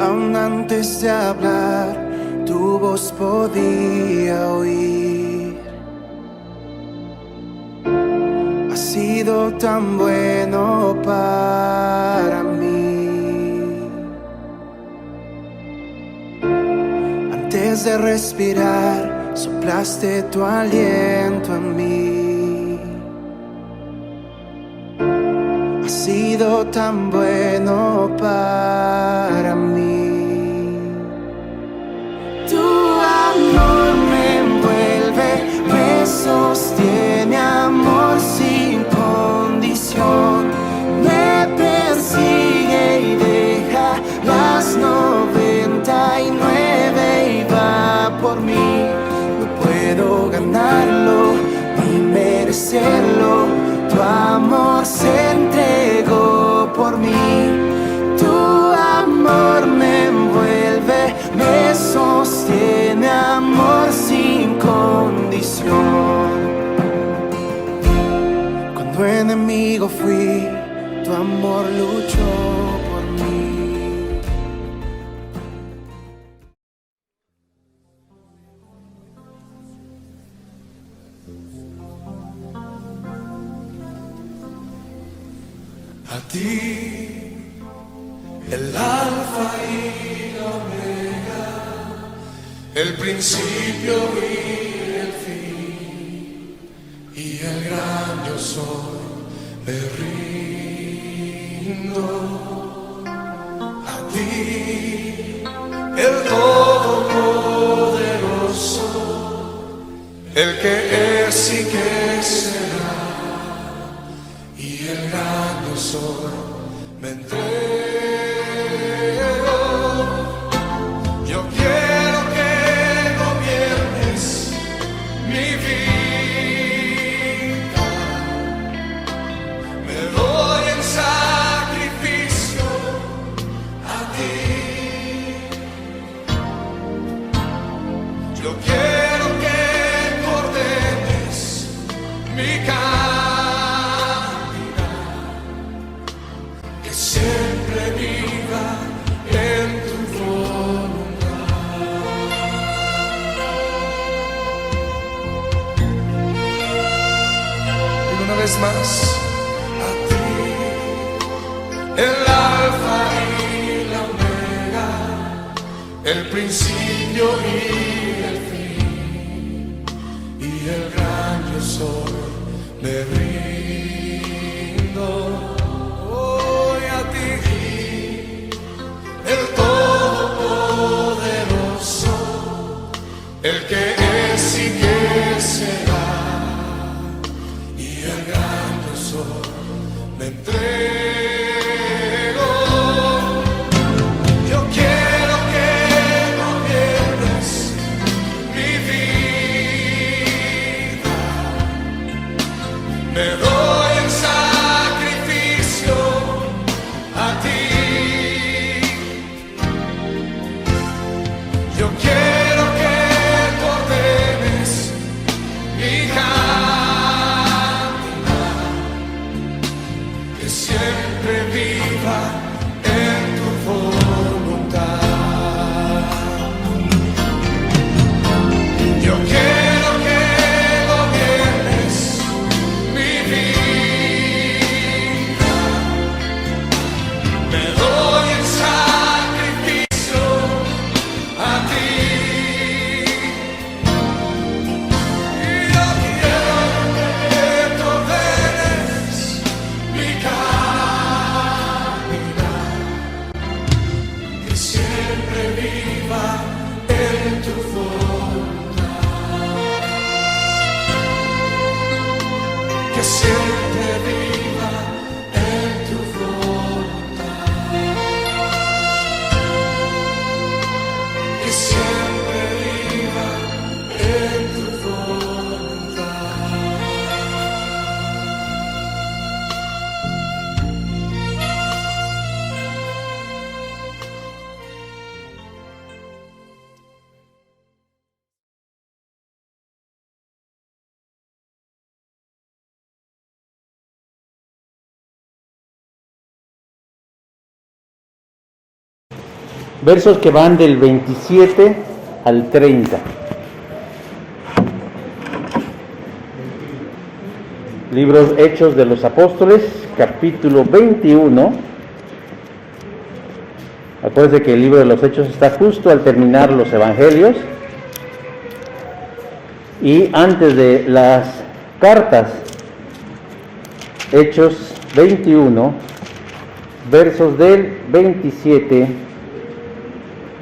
Aún antes de hablar, tu voz podía oír. Has sido tan bueno para mí. Antes de respirar, soplaste tu aliento en mí. Has sido tan bueno para mí. Tu amor me envuelve, me sostiene, amor sin condición. Me persigue y deja las 99 y va por mí. No puedo ganarlo ni merecerlo. Tu amor se entregó por mí. Tu amor me envuelve, me sostiene, amor sin condición. Cuando enemigo fui, tu amor luchó por mí. A ti, el alfa y la omega, el principio y el fin, y el gran yo soy, me rindo. A ti, el todopoderoso, el que es y que será, y el gran yo soy, me entrego. Yo quiero que gobiernes mi vida. Me doy en sacrificio a ti. Yo quiero que tú ordenes mi camino, que siempre viva en tu voluntad. Y una vez más, a ti, el alfa y la omega, el principio y el fin, y el gran yo soy, me rindo. Hoy a ti, el todopoderoso, el que es y que será, y el gran yo soy, me entrego. Yo quiero que gobiernes mi vida. Me doy en sacrificio a ti. Yo quiero que tú ordenes mi caminar, que siempre viva en tu voluntad. Yo quiero que gobiernes mi vida. Me doy en sacrificio a ti. Y yo quiero que tú ordenes mi caminar, versos que van del 27 al 30. Libros Hechos de los Apóstoles, capítulo 21. Acuérdense que el libro de los Hechos está justo al terminar los Evangelios y antes de las cartas. Hechos 21, versos del 27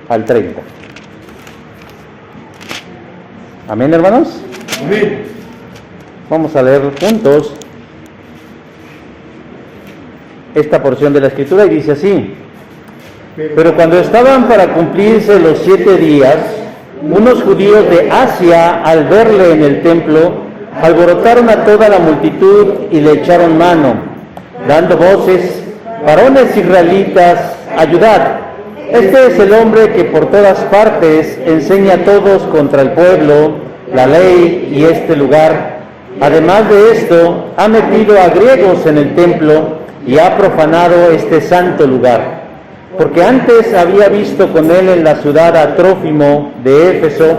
al 30. Amén, hermanos. Amén. Vamos a leer juntos esta porción de la Escritura y dice así: pero cuando estaban para cumplirse los 7 días, unos judíos de Asia, al verle en el templo, alborotaron a toda la multitud y le echaron mano, dando voces: varones israelitas, ayudad. Este es el hombre que por todas partes enseña a todos contra el pueblo, la ley y este lugar. Además de esto, ha metido a griegos en el templo y ha profanado este santo lugar. Porque antes había visto con él en la ciudad a Trófimo de Éfeso,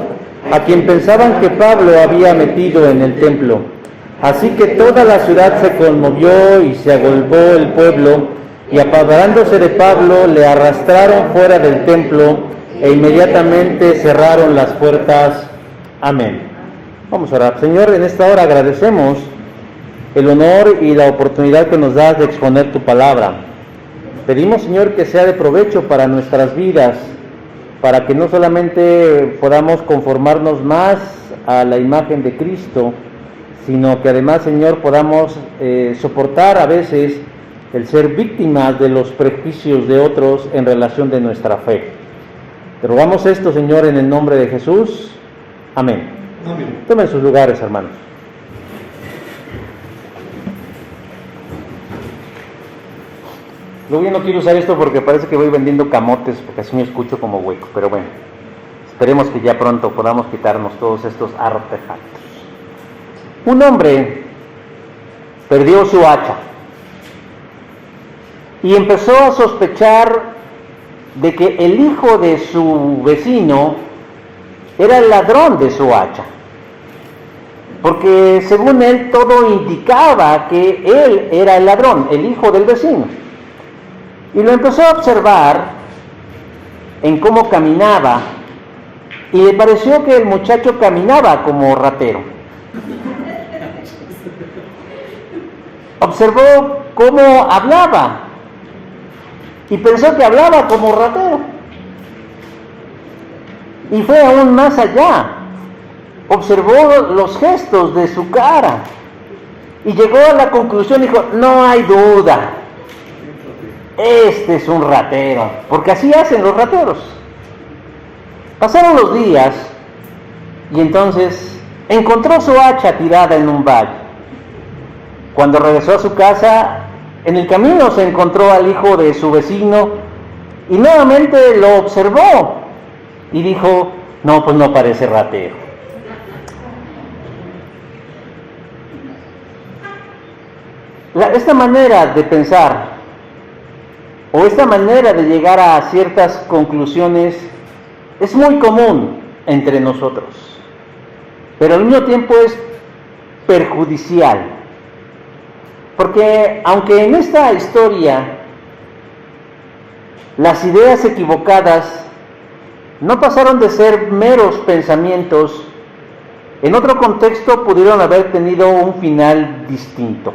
a quien pensaban que Pablo había metido en el templo. Así que toda la ciudad se conmovió y se agolpó el pueblo, y apoderándose de Pablo le arrastraron fuera del templo e inmediatamente cerraron las puertas. Amén. Vamos a orar. Señor, en esta hora agradecemos el honor y la oportunidad que nos das de exponer tu palabra. Pedimos, Señor, que sea de provecho para nuestras vidas, para que no solamente podamos conformarnos más a la imagen de Cristo, sino que además, Señor, podamos soportar a veces el ser víctimas de los prejuicios de otros en relación de nuestra fe. Te rogamos esto, Señor, en el nombre de Jesús. Amén. Amén. Tomen sus lugares, hermanos. Luego yo no quiero usar esto porque parece que voy vendiendo camotes, porque así me escucho como hueco, pero bueno, esperemos que ya pronto podamos quitarnos todos estos artefactos. Un hombre perdió su hacha y empezó a sospechar de que el hijo de su vecino era el ladrón de su hacha, porque según él todo indicaba que él era el ladrón, el hijo del vecino. Y lo empezó a observar en cómo caminaba y le pareció que el muchacho caminaba como ratero. Observó cómo hablaba y pensó que hablaba como ratero. Y fue aún más allá. Observó los gestos de su cara y llegó a la conclusión, dijo: no hay duda, este es un ratero, porque así hacen los rateros. Pasaron los días y entonces encontró su hacha tirada en un valle. Cuando regresó a su casa, en el camino se encontró al hijo de su vecino y nuevamente lo observó y dijo: no, pues no parece ratero. Esta manera de pensar o esta manera de llegar a ciertas conclusiones es muy común entre nosotros, pero al mismo tiempo es perjudicial, porque aunque en esta historia las ideas equivocadas no pasaron de ser meros pensamientos, en otro contexto pudieron haber tenido un final distinto.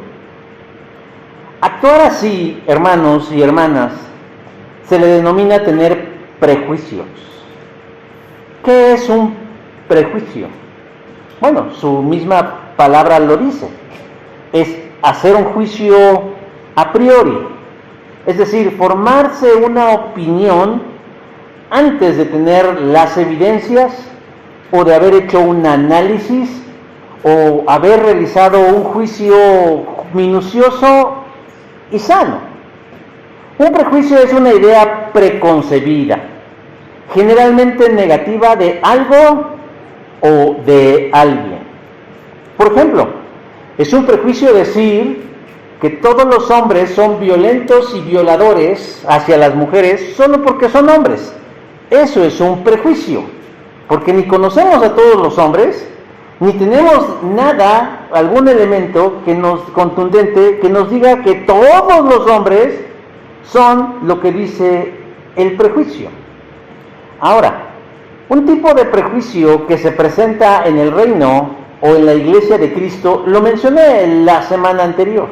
Actuar así, hermanos y hermanas, se le denomina tener prejuicios. ¿Qué es un prejuicio? Bueno, su misma palabra lo dice. Es hacer un juicio a priori, es decir, formarse una opinión antes de tener las evidencias o de haber hecho un análisis o haber realizado un juicio minucioso y sano. Un prejuicio es una idea preconcebida, generalmente negativa de algo o de alguien. Por ejemplo, es un prejuicio decir que todos los hombres son violentos y violadores hacia las mujeres solo porque son hombres. eso es un prejuicio, porque ni conocemos a todos los hombres, ni tenemos nada, algún elemento contundente que nos diga que todos los hombres son lo que dice el prejuicio. Ahora, un tipo de prejuicio que se presenta en el reino o en la iglesia de Cristo, lo mencioné la semana anterior,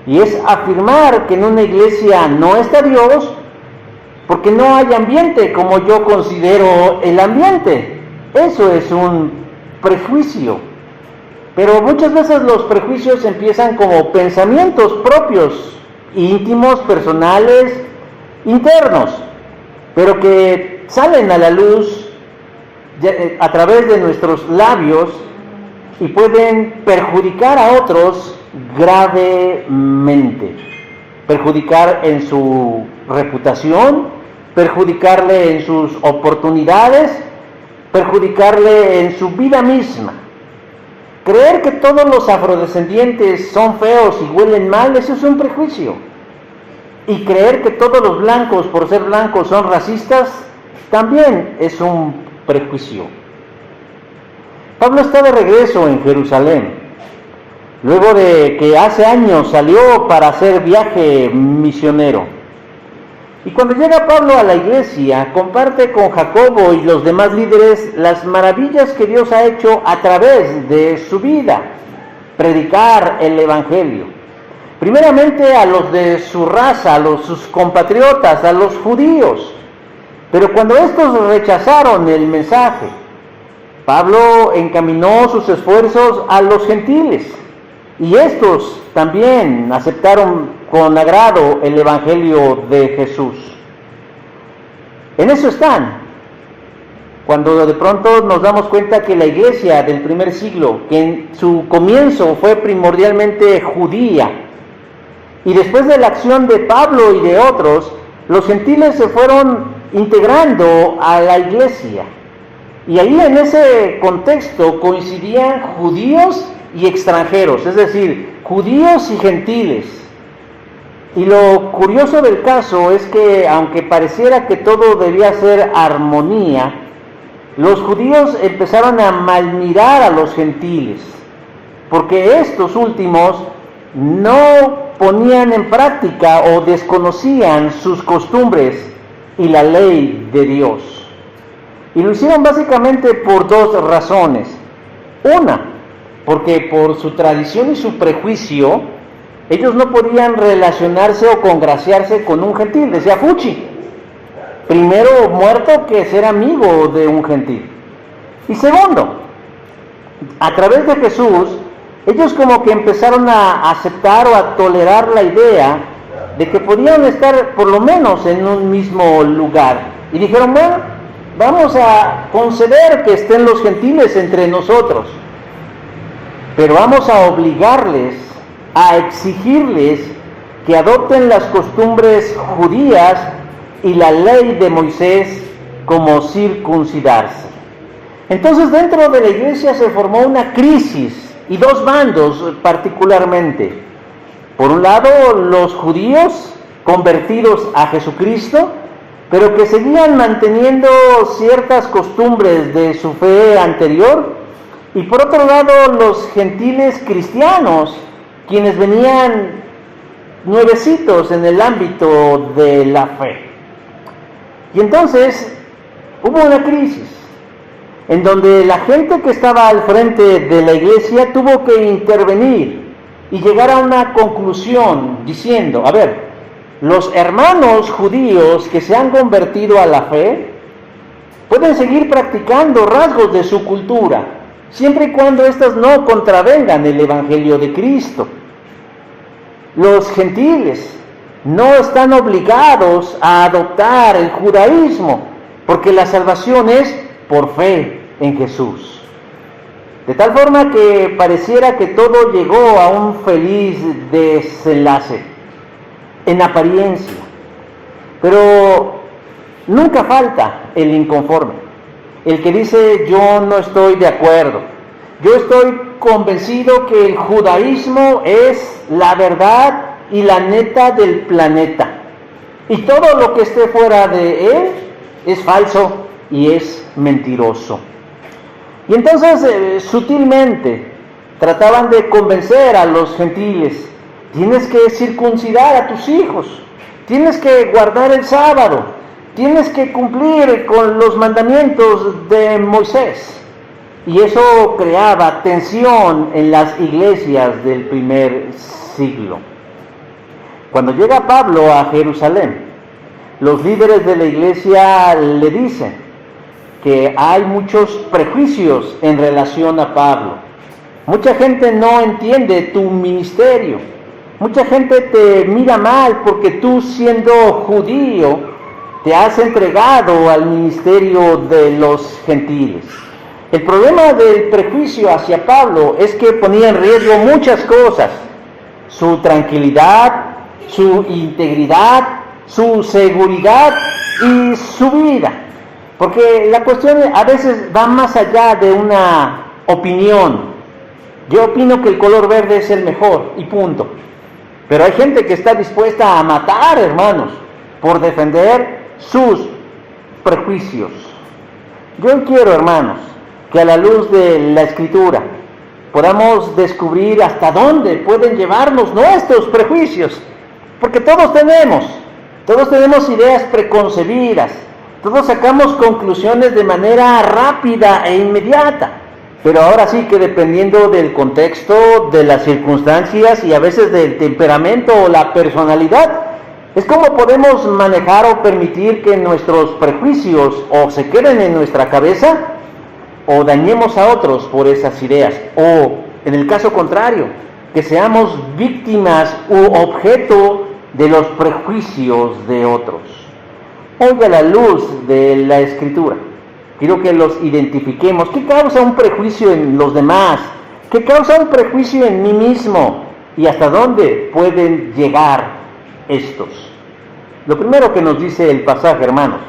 y es afirmar que en una iglesia no está Dios porque no hay ambiente como yo considero el ambiente. Eso es un prejuicio. Pero muchas veces los prejuicios empiezan como pensamientos propios, íntimos, personales, internos, pero que salen a la luz a través de nuestros labios y pueden perjudicar a otros gravemente. Perjudicar en su reputación, perjudicarle en sus oportunidades, perjudicarle en su vida misma. Creer que todos los afrodescendientes son feos y huelen mal, eso es un prejuicio. Y creer que todos los blancos, por ser blancos, son racistas, también es un prejuicio. Pablo está de regreso en Jerusalén, luego de que hace años salió para hacer viaje misionero. Y cuando llega Pablo a la iglesia, comparte con Jacobo y los demás líderes las maravillas que Dios ha hecho a través de su vida, predicar el evangelio. Primeramente a los de su raza, a sus compatriotas, a los judíos. Pero cuando estos rechazaron el mensaje, Pablo encaminó sus esfuerzos a los gentiles. Y estos también aceptaron con agrado el evangelio de Jesús. En eso están. Cuando de pronto nos damos cuenta que la iglesia del primer siglo, que en su comienzo fue primordialmente judía, y después de la acción de Pablo y de otros, los gentiles se fueron integrando a la iglesia. Y ahí en ese contexto coincidían judíos y extranjeros, es decir, judíos y gentiles. Y lo curioso del caso es que, aunque pareciera que todo debía ser armonía, los judíos empezaron a malmirar a los gentiles, porque estos últimos no ponían en práctica o desconocían sus costumbres y la ley de Dios. Y lo hicieron básicamente por dos razones. Una, porque por su tradición y su prejuicio, ellos no podían relacionarse o congraciarse con un gentil. Decía Fuchi, primero muerto que ser amigo de un gentil. Y segundo, a través de Jesús, ellos como que empezaron a aceptar o a tolerar la idea de que podían estar por lo menos en un mismo lugar. Y dijeron, bueno, vamos a conceder que estén los gentiles entre nosotros, pero vamos a obligarles, a exigirles que adopten las costumbres judías y la ley de Moisés, como circuncidarse. Entonces dentro de la iglesia se formó una crisis, y dos bandos particularmente. Por un lado, los judíos convertidos a Jesucristo, pero que seguían manteniendo ciertas costumbres de su fe anterior. Y por otro lado, los gentiles cristianos, quienes venían nuevecitos en el ámbito de la fe. Y entonces hubo una crisis, en donde la gente que estaba al frente de la iglesia tuvo que intervenir y llegar a una conclusión diciendo, a ver, los hermanos judíos que se han convertido a la fe pueden seguir practicando rasgos de su cultura, siempre y cuando éstas no contravengan el evangelio de Cristo. Los gentiles no están obligados a adoptar el judaísmo, porque la salvación es por fe en Jesús. De tal forma que pareciera que todo llegó a un feliz desenlace, en apariencia. Pero nunca falta el inconforme, el que dice, yo no estoy de acuerdo, yo estoy convencido que el judaísmo es la verdad y la neta del planeta, y todo lo que esté fuera de él es falso y es mentiroso. Y entonces sutilmente trataban de convencer a los gentiles: tienes que circuncidar a tus hijos, tienes que guardar el sábado, tienes que cumplir con los mandamientos de Moisés. Y eso creaba tensión en las iglesias del primer siglo. Cuando llega Pablo a Jerusalén, los líderes de la iglesia le dicen que hay muchos prejuicios en relación a Pablo. Mucha gente no entiende tu ministerio. Mucha gente te mira mal porque tú, siendo judío, te has entregado al ministerio de los gentiles. El problema del prejuicio hacia Pablo es que ponía en riesgo muchas cosas: su tranquilidad, su integridad, su seguridad y su vida. Porque la cuestión a veces va más allá de una opinión. Yo opino que el color verde es el mejor y punto. Pero hay gente que está dispuesta a matar, hermanos, por defender sus prejuicios. Yo quiero, hermanos, que a la luz de la Escritura podamos descubrir hasta dónde pueden llevarnos nuestros prejuicios. Porque todos tenemos ideas preconcebidas, todos sacamos conclusiones de manera rápida e inmediata. Pero ahora sí que, dependiendo del contexto, de las circunstancias y a veces del temperamento o la personalidad, es como podemos manejar o permitir que nuestros prejuicios o se queden en nuestra cabeza o dañemos a otros por esas ideas, o en el caso contrario, que seamos víctimas u objeto de los prejuicios de otros. Hoy, a la luz de la Escritura, quiero que los identifiquemos. ¿Qué causa un prejuicio en los demás? ¿Qué causa un prejuicio en mí mismo? ¿Y hasta dónde pueden llegar estos? Lo primero que nos dice el pasaje, hermanos,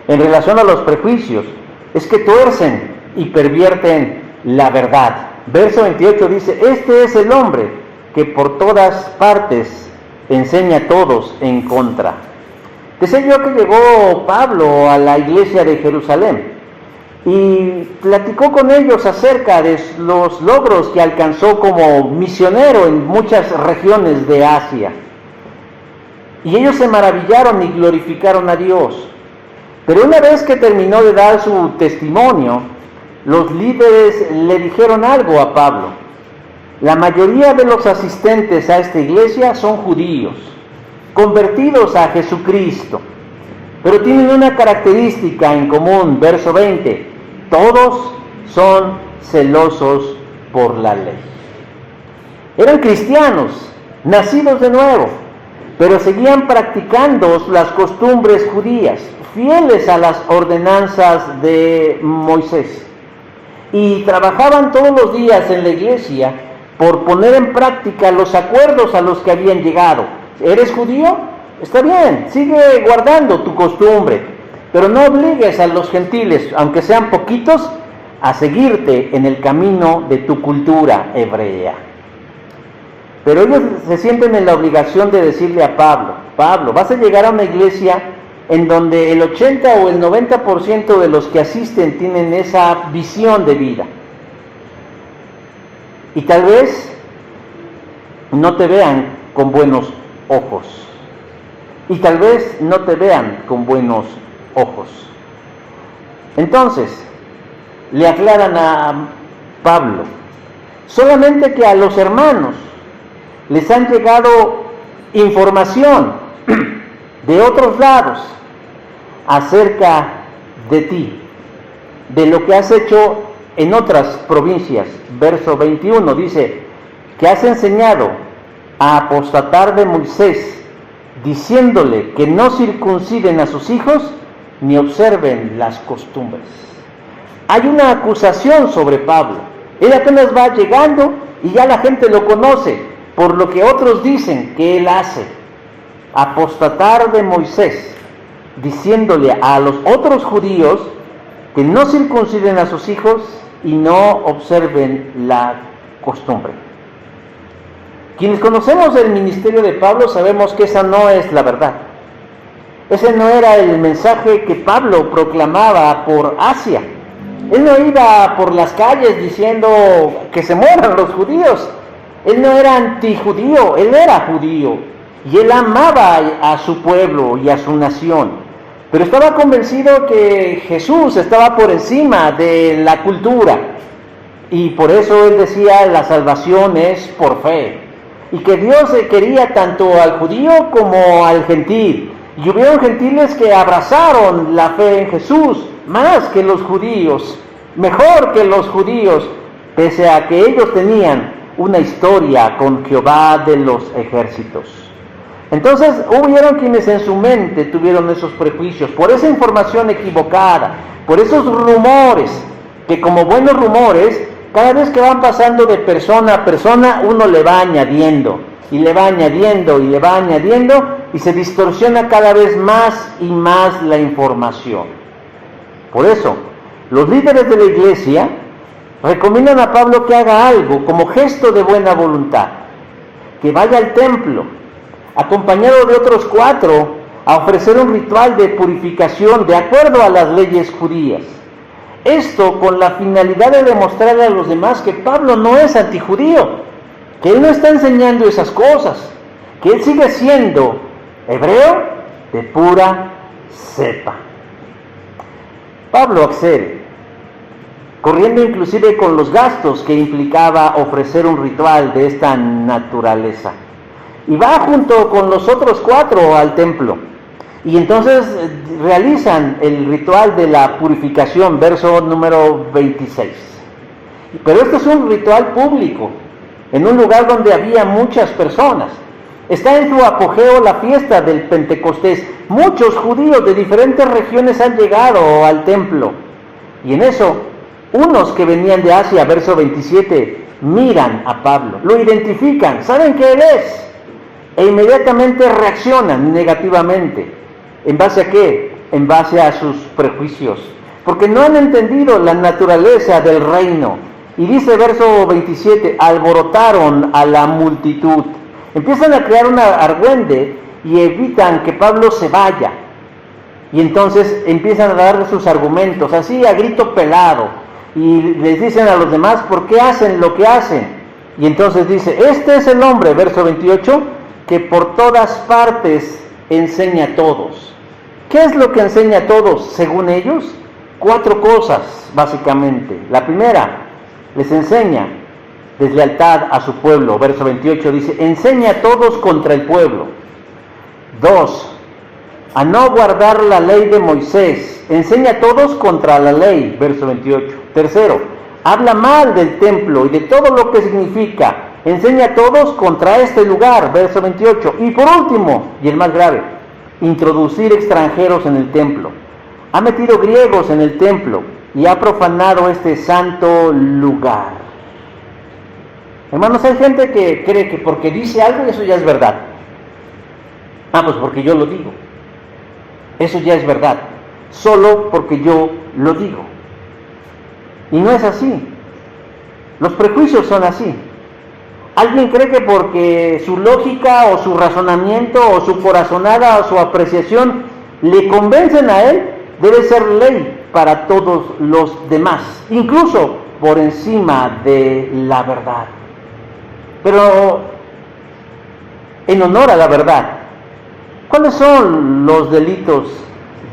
en relación a los prejuicios, es que tuercen y pervierten la verdad. Verso 28 dice: este es el hombre que por todas partes enseña a todos en contra. Decía yo que llegó Pablo a la iglesia de Jerusalén y platicó con ellos acerca de los logros que alcanzó como misionero en muchas regiones de Asia. Y ellos se maravillaron y glorificaron a Dios. Pero una vez que terminó de dar su testimonio, los líderes le dijeron algo a Pablo: la mayoría de los asistentes a esta iglesia son judíos, convertidos a Jesucristo, pero tienen una característica en común. Verso 20: todos son celosos por la ley. Eran cristianos, nacidos de nuevo, pero seguían practicando las costumbres judías, fieles a las ordenanzas de Moisés. Y trabajaban todos los días en la iglesia por poner en práctica los acuerdos a los que habían llegado. ¿Eres judío? Está bien, sigue guardando tu costumbre, pero no obligues a los gentiles, aunque sean poquitos, a seguirte en el camino de tu cultura hebrea. Pero ellos se sienten en la obligación de decirle a Pablo: Pablo, vas a llegar a una iglesia en donde el 80 o el 90% de los que asisten tienen esa visión de vida. Y tal vez no te vean con buenos ojos. Y tal vez no te vean con buenos ojos. Entonces, le aclaran a Pablo: solamente que a los hermanos les han llegado información de otros lados acerca de ti, de lo que has hecho en otras provincias. Verso 21 dice que has enseñado a apostatar de Moisés, diciéndole que no circunciden a sus hijos ni observen las costumbres. Hay una acusación sobre Pablo. Él apenas va llegando y ya la gente lo conoce por lo que otros dicen que él hace. Apostatar de Moisés, diciéndole a los otros judíos que no circunciden a sus hijos y no observen la costumbre. Quienes conocemos el ministerio de Pablo sabemos que esa no es la verdad. Ese no era el mensaje que Pablo proclamaba por Asia. Él no iba por las calles diciendo que se mueran los judíos. Él no era antijudío, él era judío. Y él amaba a su pueblo y a su nación. Pero estaba convencido que Jesús estaba por encima de la cultura. Y por eso él decía, la salvación es por fe. Y que Dios quería tanto al judío como al gentil. Y hubieron gentiles que abrazaron la fe en Jesús más que los judíos, mejor que los judíos, pese a que ellos tenían una historia con Jehová de los ejércitos. Entonces hubieron quienes en su mente tuvieron esos prejuicios, por esa información equivocada, por esos rumores, que como buenos rumores, cada vez que van pasando de persona a persona, uno le va añadiendo, y le va añadiendo, y le va añadiendo, y se distorsiona cada vez más y más la información. Por eso, los líderes de la iglesia recomiendan a Pablo que haga algo como gesto de buena voluntad, que vaya al templo, acompañado de otros 4, a ofrecer un ritual de purificación de acuerdo a las leyes judías. Esto con la finalidad de demostrarle a los demás que Pablo no es antijudío, que él no está enseñando esas cosas, que él sigue siendo hebreo de pura cepa. Pablo accede, corriendo inclusive con los gastos que implicaba ofrecer un ritual de esta naturaleza. Y va junto con los otros 4 al templo. Y entonces realizan el ritual de la purificación, verso número 26. Pero este es un ritual público, en un lugar donde había muchas personas. Está en su apogeo la fiesta del Pentecostés. Muchos judíos de diferentes regiones han llegado al templo. Y en eso, unos que venían de Asia, verso 27, miran a Pablo, lo identifican, saben que él es, e inmediatamente reaccionan negativamente. ¿En base a qué? En base a sus prejuicios, porque no han entendido la naturaleza del reino. Y dice verso 27, alborotaron a la multitud. Empiezan a crear una argüende y evitan que Pablo se vaya. Y entonces empiezan a dar sus argumentos, así a grito pelado. Y les dicen a los demás, ¿por qué hacen lo que hacen? Y entonces dice, este es el hombre, verso 28, que por todas partes enseña a todos. ¿Qué es lo que enseña a todos según ellos? 4 cosas, básicamente. La primera, les enseña deslealtad a su pueblo. Verso 28 dice, enseña a todos contra el pueblo. 2, a no guardar la ley de Moisés. Enseña a todos contra la ley. Verso 28. 3, habla mal del templo y de todo lo que significa. Enseña a todos contra este lugar. Verso 28. Y por último, y el más grave, introducir extranjeros en el templo. Ha metido griegos en el templo y ha profanado este santo lugar. Hermanos, hay gente que cree que porque dice algo eso ya es verdad. Pues porque yo lo digo. Eso ya es verdad. Solo porque yo lo digo. Y no es así. Los prejuicios son así. Alguien cree que porque su lógica o su razonamiento o su corazonada o su apreciación le convencen a él, debe ser ley para todos los demás, incluso por encima de la verdad. Pero en honor a la verdad, ¿cuáles son los delitos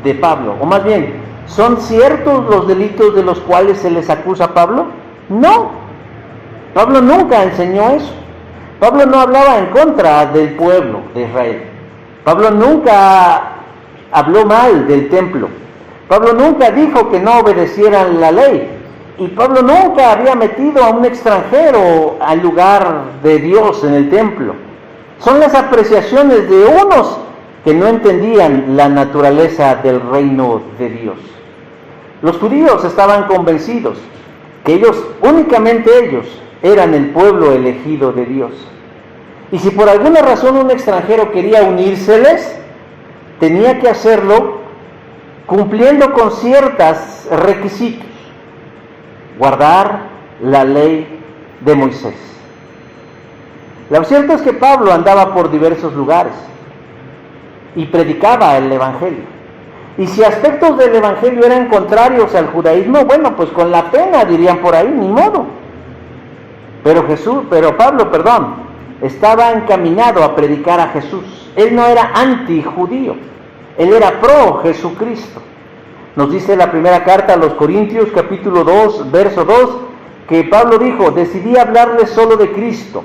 de Pablo? O más bien, ¿son ciertos los delitos de los cuales se les acusa a Pablo? No. Pablo nunca enseñó eso. Pablo no hablaba en contra del pueblo de Israel. Pablo nunca habló mal del templo. Pablo nunca dijo que no obedecieran la ley. Y Pablo nunca había metido a un extranjero al lugar de Dios en el templo. Son las apreciaciones de unos que no entendían la naturaleza del reino de Dios. Los judíos estaban convencidos que ellos, únicamente ellos, eran el pueblo elegido de Dios. Y si por alguna razón un extranjero quería unírseles, tenía que hacerlo cumpliendo con ciertos requisitos. Guardar la ley de Moisés. Lo cierto es que Pablo andaba por diversos lugares. y predicaba el Evangelio. Y si aspectos del Evangelio eran contrarios al judaísmo, bueno, pues con la pena dirían por ahí, ni modo. Pero Pablo, estaba encaminado a predicar a Jesús. Él no era antijudío, él era pro Jesucristo. Nos dice la primera carta a los Corintios, capítulo 2, verso 2, que Pablo dijo: decidí hablarles solo de Cristo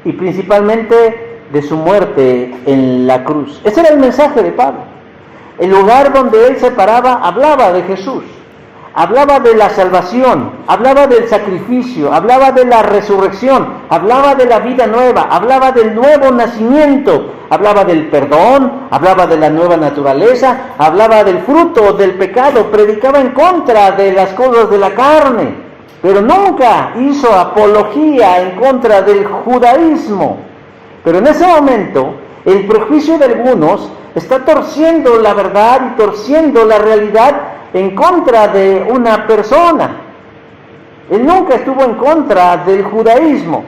y principalmente de su muerte en la cruz. Ese era el mensaje de Pablo. El lugar donde él se paraba hablaba de Jesús, hablaba de la salvación, hablaba del sacrificio, hablaba de la resurrección, hablaba de la vida nueva, hablaba del nuevo nacimiento, hablaba del perdón, hablaba de la nueva naturaleza, hablaba del fruto del pecado, predicaba en contra de las cosas de la carne, pero nunca hizo apología en contra del judaísmo. Pero en ese momento, el prejuicio de algunos está torciendo la verdad y torciendo la realidad en contra de una persona. Él nunca estuvo en contra del judaísmo,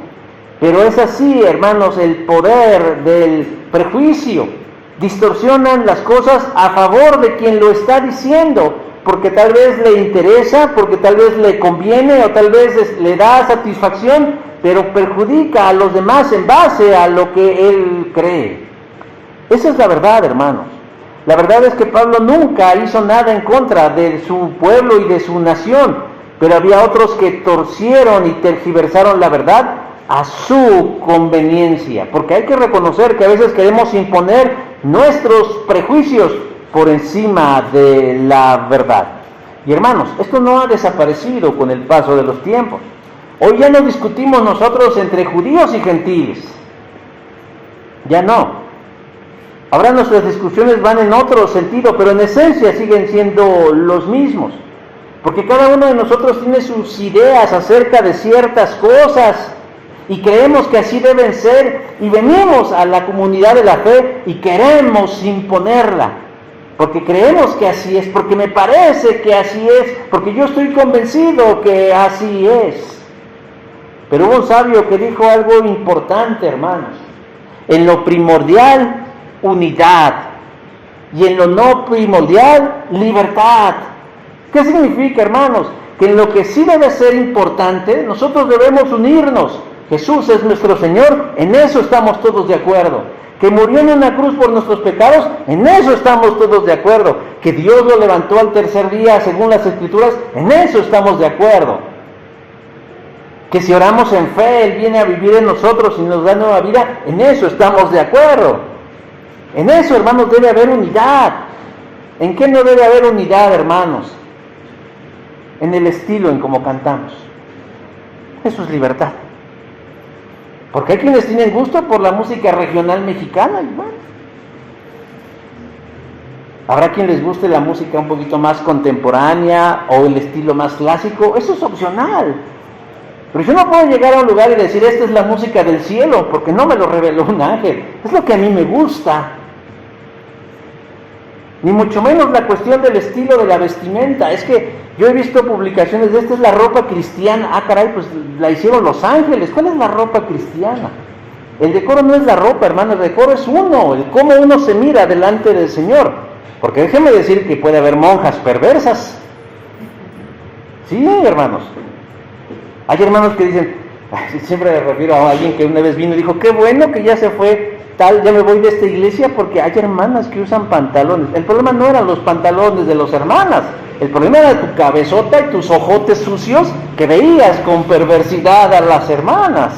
pero es así, hermanos, el poder del prejuicio. Distorsionan las cosas a favor de quien lo está diciendo, porque tal vez le interesa, porque tal vez le conviene o tal vez le da satisfacción, pero perjudica a los demás en base a lo que él cree. Esa es la verdad, hermanos. La verdad es que Pablo nunca hizo nada en contra de su pueblo y de su nación, pero había otros que torcieron y tergiversaron la verdad a su conveniencia, porque hay que reconocer que a veces queremos imponer nuestros prejuicios por encima de la verdad. Y hermanos, esto no ha desaparecido con el paso de los tiempos. Hoy ya no discutimos nosotros entre judíos y gentiles. Ya no. Ahora nuestras discusiones van en otro sentido, pero en esencia siguen siendo los mismos. Porque cada uno de nosotros tiene sus ideas acerca de ciertas cosas y creemos que así deben ser, y venimos a la comunidad de la fe y queremos imponerla, porque creemos que así es, porque me parece que así es, porque yo estoy convencido que así es. Pero hubo un sabio que dijo algo importante, hermanos: en lo primordial, unidad, y en lo no primordial, libertad. ¿Qué significa, hermanos? Que en lo que sí debe ser importante, nosotros debemos unirnos. Jesús es nuestro Señor, en eso estamos todos de acuerdo. Que murió en una cruz por nuestros pecados, en eso estamos todos de acuerdo. Que Dios lo levantó al tercer día según las Escrituras, en eso estamos de acuerdo. Que si oramos en fe, Él viene a vivir en nosotros y nos da nueva vida, en eso estamos de acuerdo. En eso, hermanos, debe haber unidad. ¿En qué no debe haber unidad, hermanos? En el estilo en cómo cantamos. Eso es libertad. Porque hay quienes tienen gusto por la música regional mexicana, y bueno, habrá quien les guste la música un poquito más contemporánea o el estilo más clásico. Eso es opcional. Pero yo no puedo llegar a un lugar y decir: esta es la música del cielo, porque no me lo reveló un ángel. Es lo que a mí me gusta. Ni mucho menos la cuestión del estilo de la vestimenta. Es que yo he visto publicaciones de: esta es la ropa cristiana. Ah, caray, pues la hicieron los ángeles. ¿Cuál es la ropa cristiana? El decoro no es la ropa, hermano, el decoro es uno, el cómo uno se mira delante del Señor. Porque déjenme decir que puede haber monjas perversas. Sí, hermanos. Hay hermanos que dicen, siempre me refiero a alguien que una vez vino y dijo: qué bueno que ya se fue tal, ya me voy de esta iglesia, porque hay hermanas que usan pantalones. El problema no eran los pantalones de las hermanas, el problema era tu cabezota y tus ojotes sucios que veías con perversidad a las hermanas.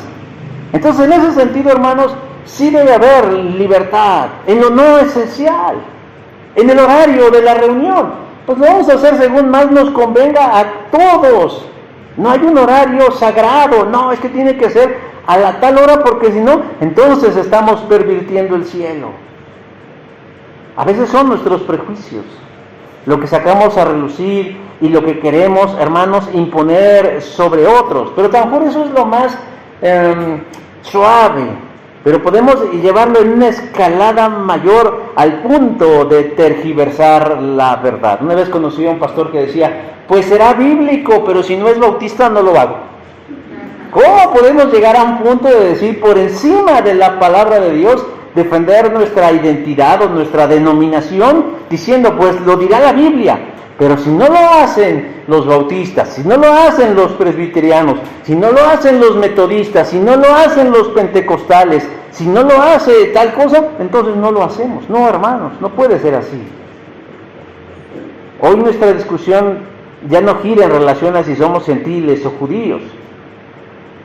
Entonces, en ese sentido, hermanos, sí debe haber libertad en lo no esencial, en el horario de la reunión. Pues lo vamos a hacer según más nos convenga a todos. No hay un horario sagrado, no, es que tiene que ser a la tal hora, porque si no, entonces estamos pervirtiendo el cielo. A veces son nuestros prejuicios lo que sacamos a relucir y lo que queremos, hermanos, imponer sobre otros. Pero tampoco eso es lo más suave, pero podemos llevarlo en una escalada mayor al punto de tergiversar la verdad. Una vez conocí a un pastor que decía: pues será bíblico, pero si no es bautista no lo hago. ¿Cómo podemos llegar a un punto de decir por encima de la palabra de Dios defender nuestra identidad o nuestra denominación, diciendo, pues lo dirá la Biblia. Pero si no lo hacen los bautistas, si no lo hacen los presbiterianos, si no lo hacen los metodistas, si no lo hacen los pentecostales, si no lo hace tal cosa, entonces no lo hacemos. No, hermanos, no puede ser así. Hoy nuestra discusión ya no gira en relación a si somos gentiles o judíos.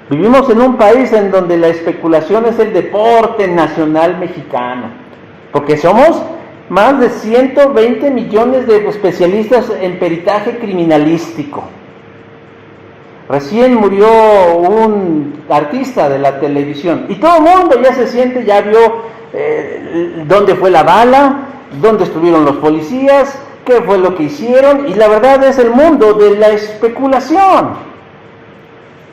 Vivimos en un país en donde la especulación es el deporte nacional mexicano, porque somos más de 120 millones de especialistas en peritaje criminalístico. Recién murió un artista de la televisión y todo el mundo ya se siente, ya vio dónde fue la bala, dónde estuvieron los policías, qué fue lo que hicieron, y la verdad es el mundo de la especulación,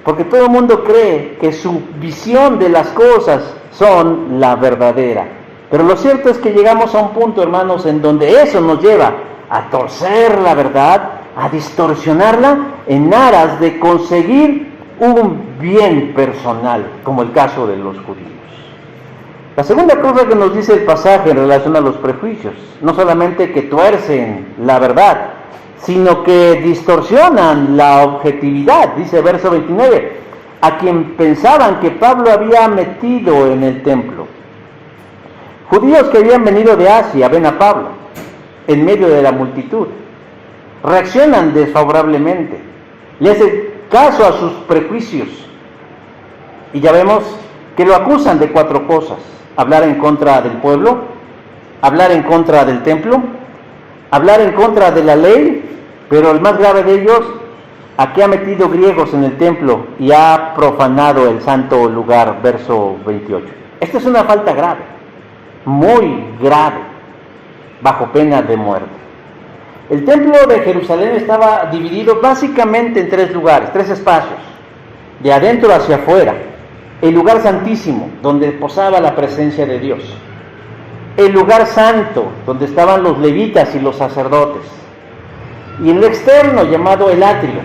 porque todo el mundo cree que su visión de las cosas son la verdadera. Pero lo cierto es que llegamos a un punto, hermanos, en donde eso nos lleva a torcer la verdad, a distorsionarla en aras de conseguir un bien personal, como el caso de los judíos. La segunda cosa que nos dice el pasaje en relación a los prejuicios, no solamente que tuercen la verdad, sino que distorsionan la objetividad. Dice verso 29, a quien pensaban que Pablo había metido en el templo. Judíos que habían venido de Asia ven a Pablo en medio de la multitud, reaccionan desfavorablemente, le hacen caso a sus prejuicios, y ya vemos que lo acusan de 4 cosas: hablar en contra del pueblo, hablar en contra del templo, hablar en contra de la ley, pero el más grave de ellos, a que ha metido griegos en el templo y ha profanado el santo lugar, verso 28. Esta es una falta grave, muy grave, bajo pena de muerte. El templo de Jerusalén estaba dividido básicamente en 3 lugares, 3 espacios, de adentro hacia afuera: el lugar santísimo, donde posaba la presencia de Dios; el lugar santo, donde estaban los levitas y los sacerdotes; y el externo, llamado el atrio,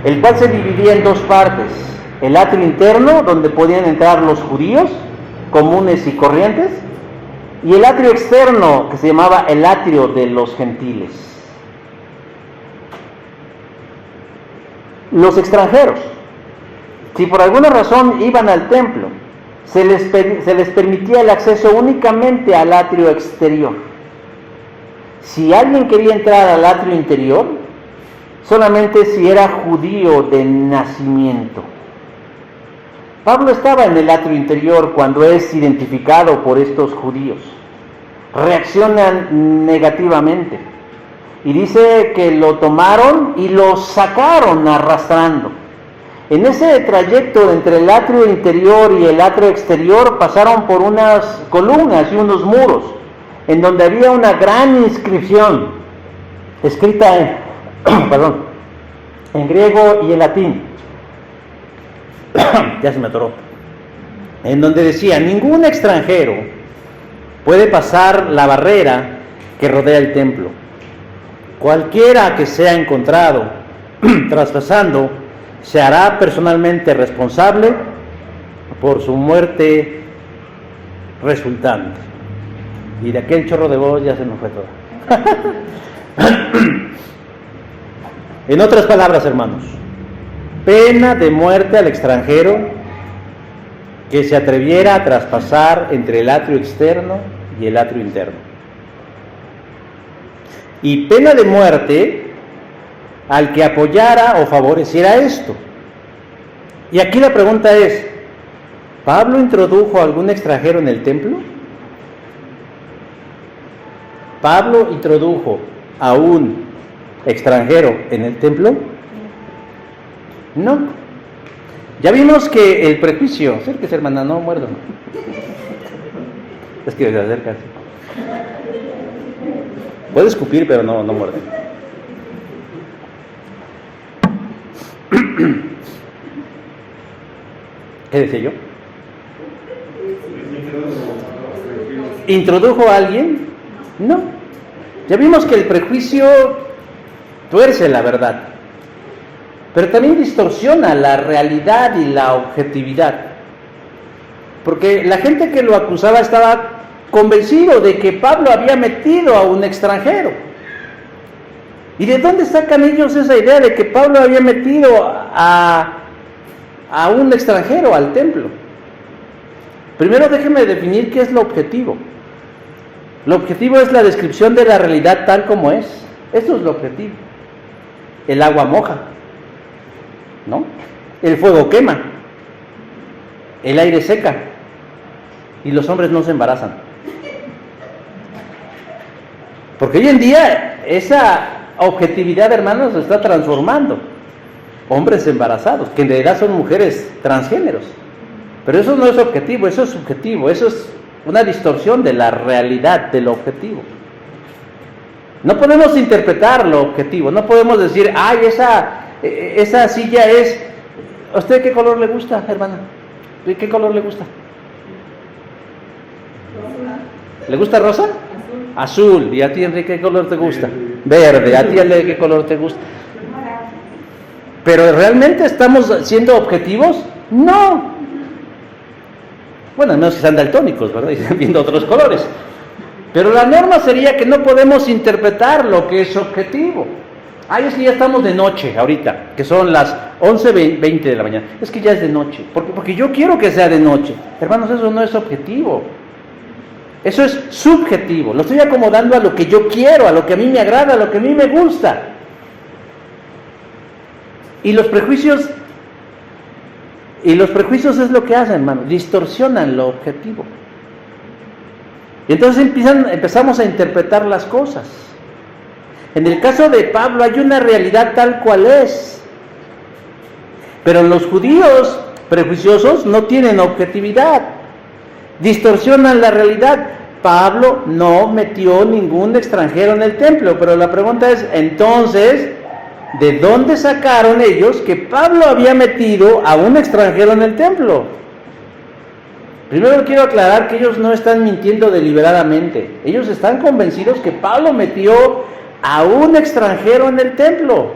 el cual se dividía en 2 partes: el atrio interno, donde podían entrar los judíos comunes y corrientes, y el atrio externo, que se llamaba el atrio de los gentiles. Los extranjeros, si por alguna razón iban al templo, se les permitía el acceso únicamente al atrio exterior. Si alguien quería entrar al atrio interior, solamente si era judío de nacimiento. Pablo estaba en el atrio interior cuando es identificado por estos judíos. Reaccionan negativamente y dice que lo tomaron y lo sacaron arrastrando. En ese trayecto entre el atrio interior y el atrio exterior pasaron por unas columnas y unos muros, en donde había una gran inscripción escrita en griego y en latín. Ya se me atoró. En donde decía: ningún extranjero puede pasar la barrera que rodea el templo. Cualquiera que sea encontrado traspasando se hará personalmente responsable por su muerte resultante. Y de aquel chorro de voz ya se me fue todo. En otras palabras, hermanos, pena de muerte al extranjero que se atreviera a traspasar entre el atrio externo y el atrio interno. Y pena de muerte al que apoyara o favoreciera esto. Y aquí la pregunta es: ¿Pablo introdujo a algún extranjero en el templo? ¿Pablo introdujo a un extranjero en el templo? No. Ya vimos que el prejuicio, acérquese, hermana, no muerdo. Es que se acerca así. Puede escupir, pero no muerde. ¿Qué decía yo? ¿Introdujo a alguien? No. Ya vimos que el prejuicio tuerce la verdad, pero también distorsiona la realidad y la objetividad. Porque la gente que lo acusaba estaba convencido de que Pablo había metido a un extranjero. ¿Y de dónde sacan ellos esa idea de que Pablo había metido a un extranjero al templo? Primero déjenme definir qué es lo objetivo. Lo objetivo es la descripción de la realidad tal como es. Esto es lo objetivo. El agua moja, ¿no? El fuego quema, el aire seca y los hombres no se embarazan. Porque hoy en día esa objetividad, hermanos, se está transformando. Hombres embarazados, que en realidad son mujeres transgéneros. Pero eso no es objetivo, eso es subjetivo, eso es una distorsión de la realidad, de lo objetivo. No podemos interpretar lo objetivo, no podemos decir, ay, esa silla es... ¿A usted qué color le gusta, hermana? ¿Qué color le gusta? ¿Le gusta rosa? Azul. ¿Y a ti, Enrique, qué color te gusta? Verde. ¿A ti, Ale, qué color te gusta? ¿Pero realmente estamos siendo objetivos? No. Bueno, al menos que sean daltónicos, ¿verdad? Y están viendo otros colores. Pero la norma sería que no podemos interpretar lo que es objetivo. Es que ya estamos de noche ahorita, que son las 11:20 de la mañana. Es que ya es de noche, porque yo quiero que sea de noche. Hermanos, eso no es objetivo. Eso es subjetivo. Lo estoy acomodando a lo que yo quiero, a lo que a mí me agrada, a lo que a mí me gusta. Y los prejuicios es lo que hacen, hermano, distorsionan lo objetivo. Y entonces empezamos a interpretar las cosas. En el caso de Pablo hay una realidad tal cual es. Pero los judíos prejuiciosos no tienen objetividad. Distorsionan la realidad. Pablo no metió ningún extranjero en el templo. Pero la pregunta es, entonces, ¿de dónde sacaron ellos que Pablo había metido a un extranjero en el templo? Primero quiero aclarar que ellos no están mintiendo deliberadamente. Ellos están convencidos que Pablo metió a un extranjero en el templo.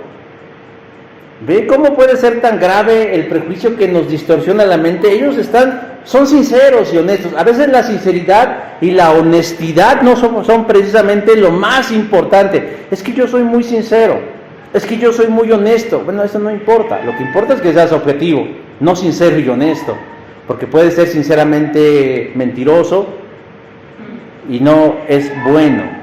¿Ve cómo puede ser tan grave el prejuicio que nos distorsiona la mente? Ellos son sinceros y honestos. A veces la sinceridad y la honestidad no son precisamente lo más importante. Es que yo soy muy sincero, es que yo soy muy honesto. Bueno, eso no importa. Lo que importa es que seas objetivo, no sincero y honesto. Porque puede ser sinceramente mentiroso y no es bueno.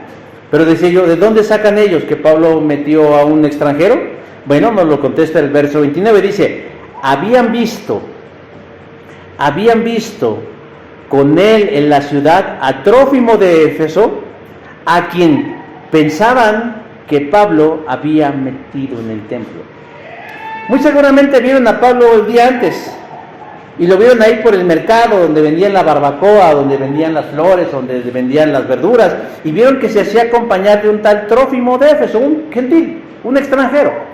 Pero decía yo, ¿de dónde sacan ellos que Pablo metió a un extranjero? Bueno, nos lo contesta el verso 29, dice, habían visto con él en la ciudad a Trófimo de Éfeso, a quien pensaban que Pablo había metido en el templo. Muy seguramente vieron a Pablo el día antes, y lo vieron ahí por el mercado, donde vendían la barbacoa, donde vendían las flores, donde vendían las verduras, y vieron que se hacía acompañar de un tal Trófimo de Éfeso, un gentil, un extranjero.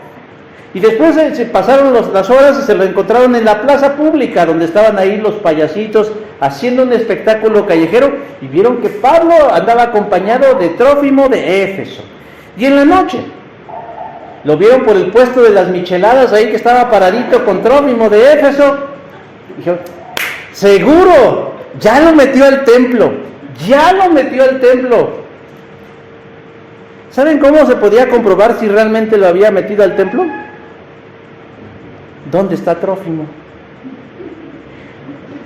Y después se pasaron las horas y se lo encontraron en la plaza pública, donde estaban ahí los payasitos haciendo un espectáculo callejero, y vieron que Pablo andaba acompañado de Trófimo de Éfeso. Y en la noche lo vieron por el puesto de las micheladas, ahí que estaba paradito con Trófimo de Éfeso. Dijeron, seguro, ya lo metió al templo. ¿Saben cómo se podía comprobar si realmente lo había metido al templo? ¿Dónde está Trófimo?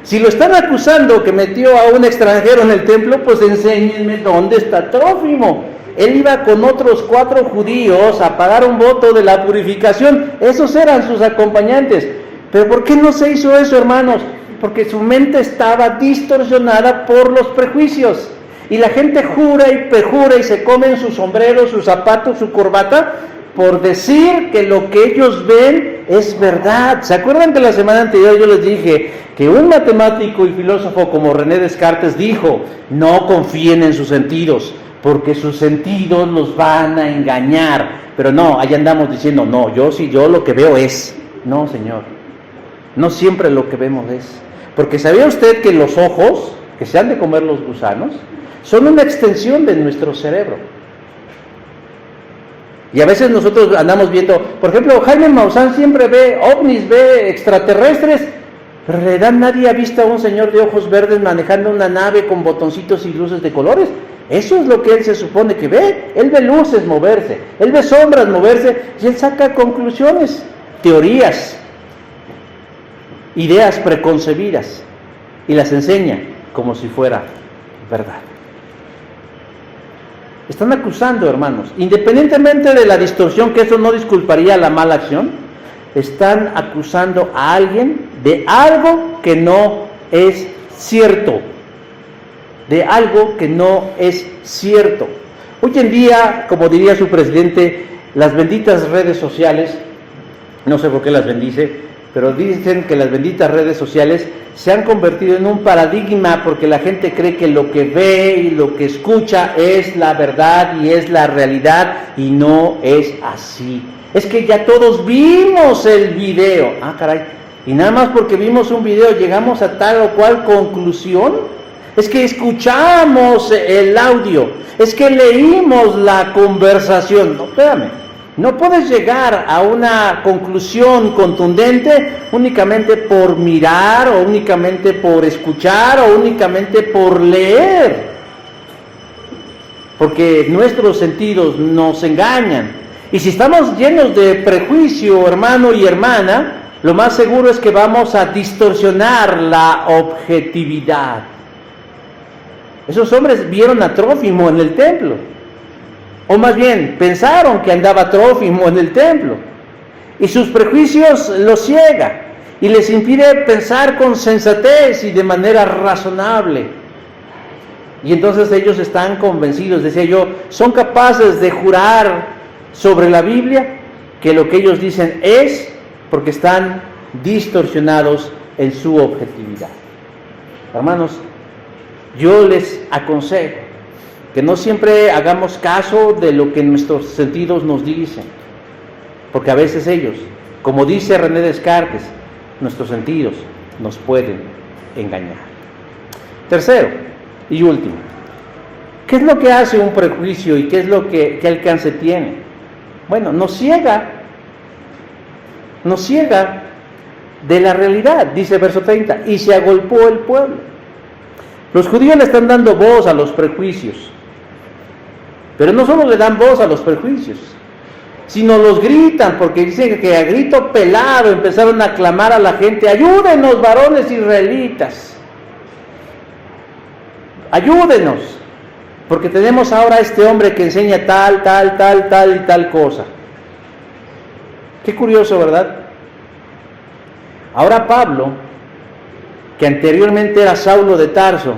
Si lo están acusando que metió a un extranjero en el templo, pues enséñenme dónde está Trófimo. Él iba con otros 4 judíos a pagar un voto de la purificación. Esos eran sus acompañantes. ¿Pero por qué no se hizo eso, hermanos? Porque su mente estaba distorsionada por los prejuicios. Y la gente jura y perjura y se comen sus sombreros, sus zapatos, su corbata, por decir que lo que ellos ven es verdad. ¿Se acuerdan que la semana anterior yo les dije que un matemático y filósofo como René Descartes dijo, no confíen en sus sentidos, porque sus sentidos los van a engañar? Pero no, allá andamos diciendo, no, yo lo que veo es. No, señor, no siempre lo que vemos es. Porque ¿sabía usted que los ojos, que se han de comer los gusanos, son una extensión de nuestro cerebro? Y a veces nosotros andamos viendo, por ejemplo, Jaime Maussan siempre ve ovnis, ve extraterrestres, Pero en realidad nadie ha visto a un señor de ojos verdes manejando una nave con botoncitos y luces de colores. Eso es lo que él se supone que ve. Él ve luces moverse, él ve sombras moverse y él saca conclusiones, teorías, ideas preconcebidas y las enseña como si fuera verdad. Están acusando, hermanos, independientemente de la distorsión, que eso no disculparía la mala acción, están acusando a alguien de algo que no es cierto. De algo que no es cierto. Hoy en día, como diría su presidente, las benditas redes sociales, no sé por qué las bendice, pero dicen que las benditas redes sociales se han convertido en un paradigma porque la gente cree que lo que ve y lo que escucha es la verdad y es la realidad, y no es así. Es que ya todos vimos el video. Ah, caray. Y nada más porque vimos un video llegamos a tal o cual conclusión. Es que escuchamos el audio. Es que leímos la conversación. No, espérame. No puedes llegar a una conclusión contundente únicamente por mirar, o únicamente por escuchar, o únicamente por leer. Porque nuestros sentidos nos engañan. Y si estamos llenos de prejuicio, hermano y hermana, lo más seguro es que vamos a distorsionar la objetividad. Esos hombres vieron a Trófimo en el templo. O más bien, pensaron que andaba Trófimo en el templo. Y sus prejuicios los ciega y les impide pensar con sensatez y de manera razonable. Y entonces ellos están convencidos, decía yo, son capaces de jurar sobre la Biblia que lo que ellos dicen es, porque están distorsionados en su objetividad. Hermanos, yo les aconsejo que no siempre hagamos caso de lo que nuestros sentidos nos dicen, porque a veces ellos, como dice René Descartes, nuestros sentidos nos pueden engañar. Tercero y último, ¿qué es lo que hace un prejuicio y qué es lo que qué alcance tiene? Bueno, nos ciega de la realidad, dice el verso 30, y se agolpó el pueblo. Los judíos le están dando voz a los prejuicios, pero no solo le dan voz a los prejuicios, sino los gritan, porque dicen que a grito pelado empezaron a clamar a la gente: ayúdenos, varones israelitas, ayúdenos, porque tenemos ahora a este hombre que enseña tal y tal cosa. Qué curioso, ¿verdad? Ahora Pablo, que anteriormente era Saulo de Tarso,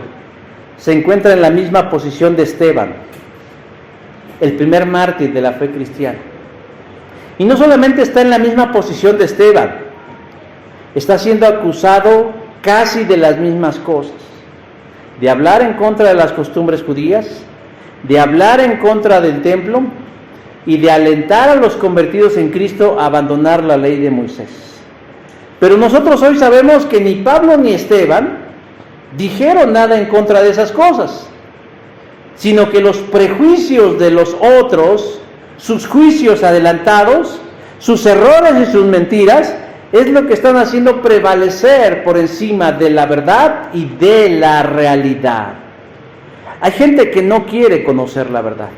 se encuentra en la misma posición de Esteban, el primer mártir de la fe cristiana. Y no solamente está en la misma posición de Esteban, está siendo acusado casi de las mismas cosas: de hablar en contra de las costumbres judías, de hablar en contra del templo y de alentar a los convertidos en Cristo a abandonar la ley de Moisés. Pero nosotros hoy sabemos que ni Pablo ni Esteban dijeron nada en contra de esas cosas, sino que los prejuicios de los otros, sus juicios adelantados, sus errores y sus mentiras, es lo que están haciendo prevalecer por encima de la verdad y de la realidad. Hay gente que no quiere conocer la verdad.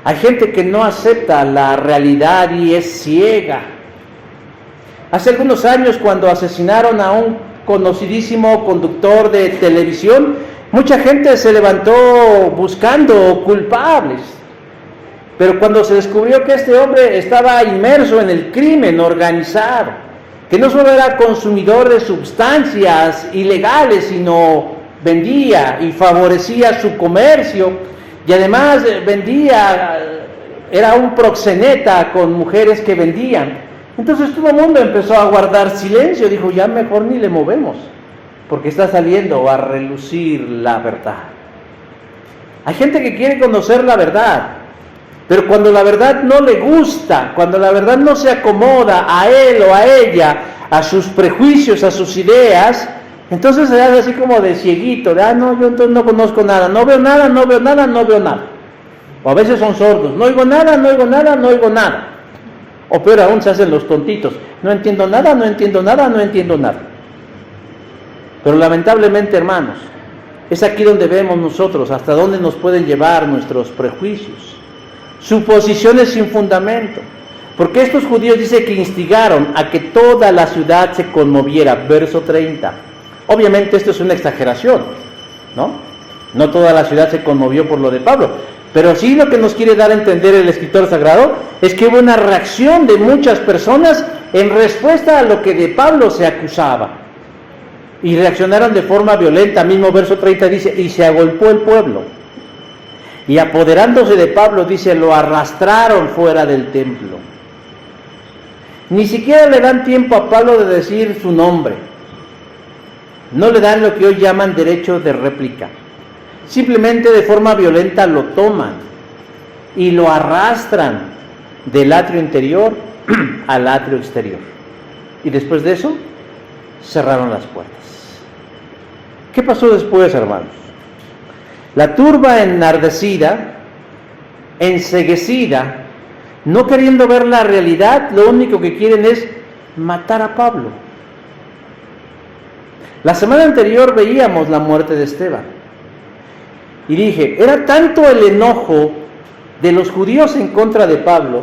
Hay gente que no acepta la realidad y es ciega. Hace algunos años, cuando asesinaron a un conocidísimo conductor de televisión, mucha gente se levantó buscando culpables. Pero cuando se descubrió que este hombre estaba inmerso en el crimen organizado, que no solo era consumidor de sustancias ilegales, sino vendía y favorecía su comercio, y además era un proxeneta con mujeres que vendían, entonces todo el mundo empezó a guardar silencio. Dijo: ya mejor ni le movemos, porque está saliendo a relucir la verdad. Hay gente que quiere conocer la verdad, pero cuando la verdad no le gusta, cuando la verdad no se acomoda a él o a ella, a sus prejuicios, a sus ideas, entonces se hace así como de cieguito, de no, yo entonces no conozco nada, no veo nada. O a veces son sordos: no oigo nada. O peor aún, se hacen los tontitos: no entiendo nada. Pero lamentablemente, hermanos, es aquí donde vemos nosotros hasta dónde nos pueden llevar nuestros prejuicios, suposiciones sin fundamento. Porque estos judíos dice que instigaron a que toda la ciudad se conmoviera, verso 30. Obviamente esto es una exageración, ¿no? No toda la ciudad se conmovió por lo de Pablo, pero sí lo que nos quiere dar a entender el escritor sagrado es que hubo una reacción de muchas personas en respuesta a lo que de Pablo se acusaba. Y reaccionaron de forma violenta. Mismo verso 30 dice, y se agolpó el pueblo. Y apoderándose de Pablo, dice, lo arrastraron fuera del templo. Ni siquiera le dan tiempo a Pablo de decir su nombre. No le dan lo que hoy llaman derecho de réplica. Simplemente de forma violenta lo toman y lo arrastran del atrio interior al atrio exterior. Y después de eso, cerraron las puertas. ¿Qué pasó después, hermanos? La turba enardecida, enceguecida, no queriendo ver la realidad, lo único que quieren es matar a Pablo. La semana anterior veíamos la muerte de Esteban. Y dije, era tanto el enojo de los judíos en contra de Pablo,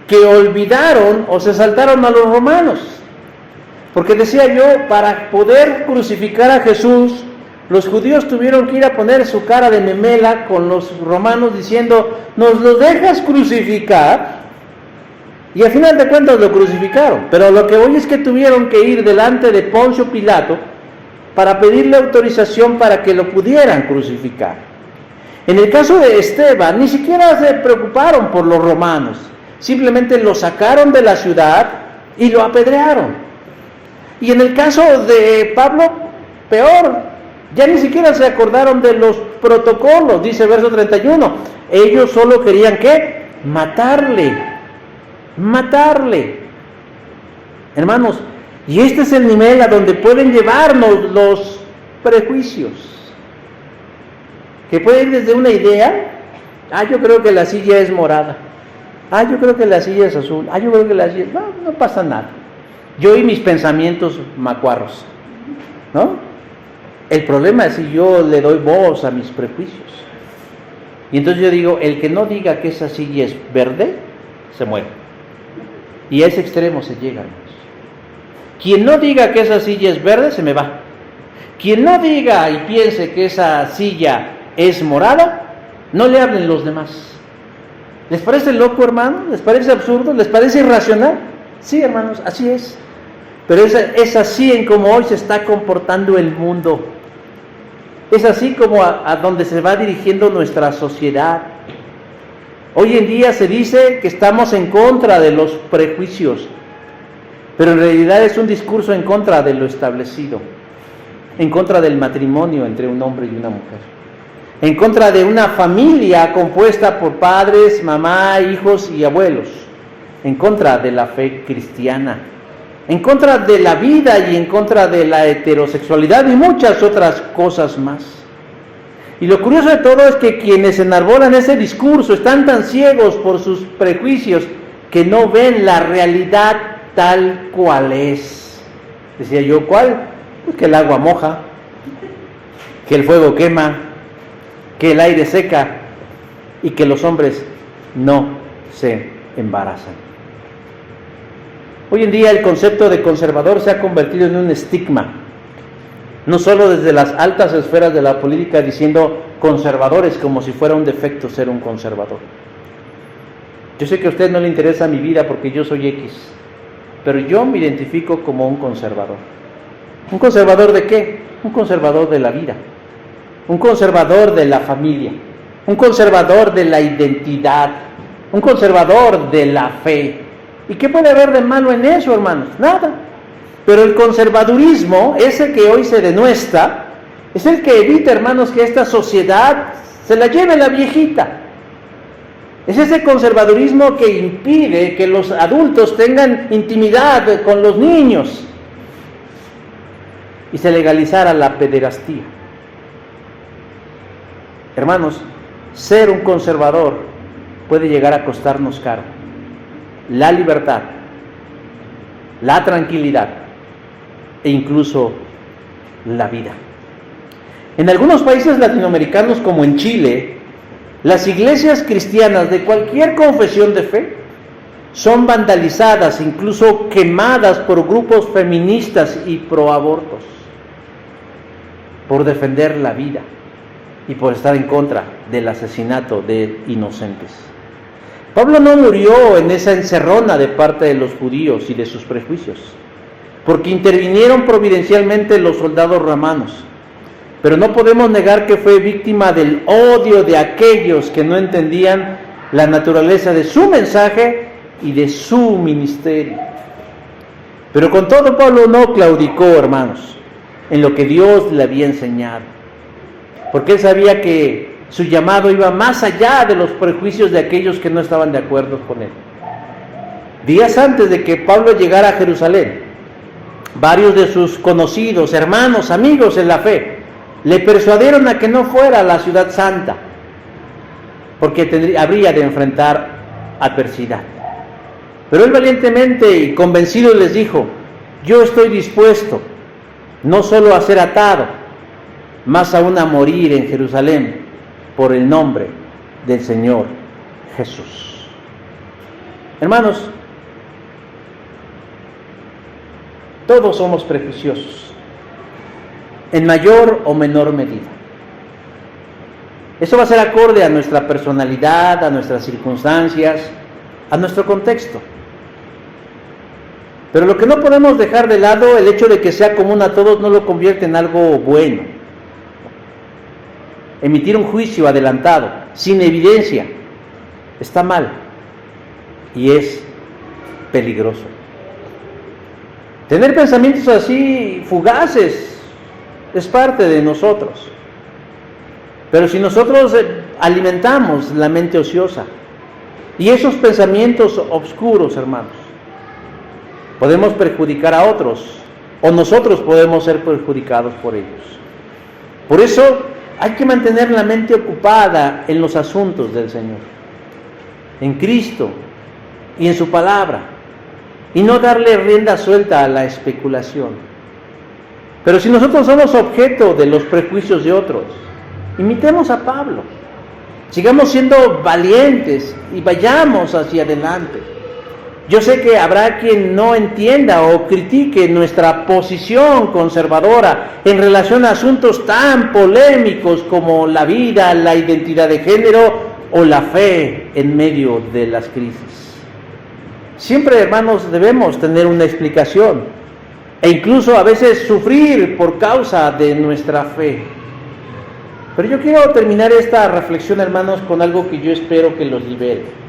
que olvidaron o se saltaron a los romanos. Porque decía yo, para poder crucificar a Jesús, los judíos tuvieron que ir a poner su cara de memela con los romanos diciendo, ¿nos lo dejas crucificar? Y al final de cuentas lo crucificaron. Pero lo que hoy es que tuvieron que ir delante de Poncio Pilato para pedirle autorización para que lo pudieran crucificar. En el caso de Esteban, ni siquiera se preocuparon por los romanos. Simplemente lo sacaron de la ciudad y lo apedrearon. Y en el caso de Pablo, peor, ya ni siquiera se acordaron de los protocolos, dice verso 31. Ellos solo querían, ¿qué? Matarle. Hermanos, y este es el nivel a donde pueden llevarnos los prejuicios. Que puede ir desde una idea, yo creo que la silla es morada. Yo creo que la silla es azul. Yo creo que la silla... No pasa nada. Yo y mis pensamientos macuarros, ¿no? El problema es si yo le doy voz a mis prejuicios. Y entonces yo digo, el que no diga que esa silla es verde, se muere. Y a ese extremo se llega, hermanos. Quien no diga que esa silla es verde, se me va. Quien no diga y piense que esa silla es morada, no le hablen los demás. ¿Les parece loco, hermano? ¿Les parece absurdo? ¿Les parece irracional? Sí, hermanos, así es. Pero es así en como hoy se está comportando el mundo. Es así como a donde se va dirigiendo nuestra sociedad. Hoy en día se dice que estamos en contra de los prejuicios, pero en realidad es un discurso en contra de lo establecido, en contra del matrimonio entre un hombre y una mujer, en contra de una familia compuesta por padres, mamá, hijos y abuelos, en contra de la fe cristiana, en contra de la vida y en contra de la heterosexualidad y muchas otras cosas más. Y lo curioso de todo es que quienes enarbolan ese discurso están tan ciegos por sus prejuicios que no ven la realidad tal cual es. Decía yo, ¿cuál? Pues que el agua moja, que el fuego quema, que el aire seca y que los hombres no se embarazan. Hoy en día el concepto de conservador se ha convertido en un estigma, no solo desde las altas esferas de la política diciendo conservadores como si fuera un defecto ser un conservador. Yo sé que a usted no le interesa mi vida porque yo soy X, pero yo me identifico como un conservador. ¿Un conservador de qué? Un conservador de la vida, un conservador de la familia, un conservador de la identidad, un conservador de la fe. ¿Y qué puede haber de malo en eso, hermanos? Nada. Pero el conservadurismo, ese que hoy se denuestra, es el que evita, hermanos, que esta sociedad se la lleve la viejita. Es ese conservadurismo que impide que los adultos tengan intimidad con los niños y se legalizara la pederastía. Hermanos, ser un conservador puede llegar a costarnos caro. La libertad, la tranquilidad e incluso la vida. En algunos países latinoamericanos, como en Chile, las iglesias cristianas de cualquier confesión de fe son vandalizadas, incluso quemadas por grupos feministas y proabortos, por defender la vida y por estar en contra del asesinato de inocentes. Pablo no murió en esa encerrona de parte de los judíos y de sus prejuicios, porque intervinieron providencialmente los soldados romanos. Pero no podemos negar que fue víctima del odio de aquellos que no entendían la naturaleza de su mensaje y de su ministerio. Pero con todo, Pablo no claudicó, hermanos, en lo que Dios le había enseñado, porque él sabía que su llamado iba más allá de los prejuicios de aquellos que no estaban de acuerdo con él. Días antes de que Pablo llegara a Jerusalén, varios de sus conocidos, hermanos, amigos en la fe, le persuadieron a que no fuera a la ciudad santa, porque habría de enfrentar adversidad. Pero él valientemente y convencido les dijo: yo estoy dispuesto no solo a ser atado, más aún a morir en Jerusalén por el nombre del Señor Jesús. Hermanos, todos somos prejuiciosos, en mayor o menor medida. Eso va a ser acorde a nuestra personalidad, a nuestras circunstancias, a nuestro contexto. Pero lo que no podemos dejar de lado, el hecho de que sea común a todos, no lo convierte en algo bueno. Emitir un juicio adelantado, sin evidencia, está mal y es peligroso. Tener pensamientos así fugaces es parte de nosotros. Pero si nosotros alimentamos la mente ociosa y esos pensamientos oscuros, hermanos, podemos perjudicar a otros, o nosotros podemos ser perjudicados por ellos. Por eso hay que mantener la mente ocupada en los asuntos del Señor, en Cristo y en su palabra, y no darle rienda suelta a la especulación. Pero si nosotros somos objeto de los prejuicios de otros, imitemos a Pablo, sigamos siendo valientes y vayamos hacia adelante. Yo sé que habrá quien no entienda o critique nuestra posición conservadora en relación a asuntos tan polémicos como la vida, la identidad de género o la fe en medio de las crisis. Siempre, hermanos, debemos tener una explicación e incluso a veces sufrir por causa de nuestra fe. Pero yo quiero terminar esta reflexión, hermanos, con algo que yo espero que los libere.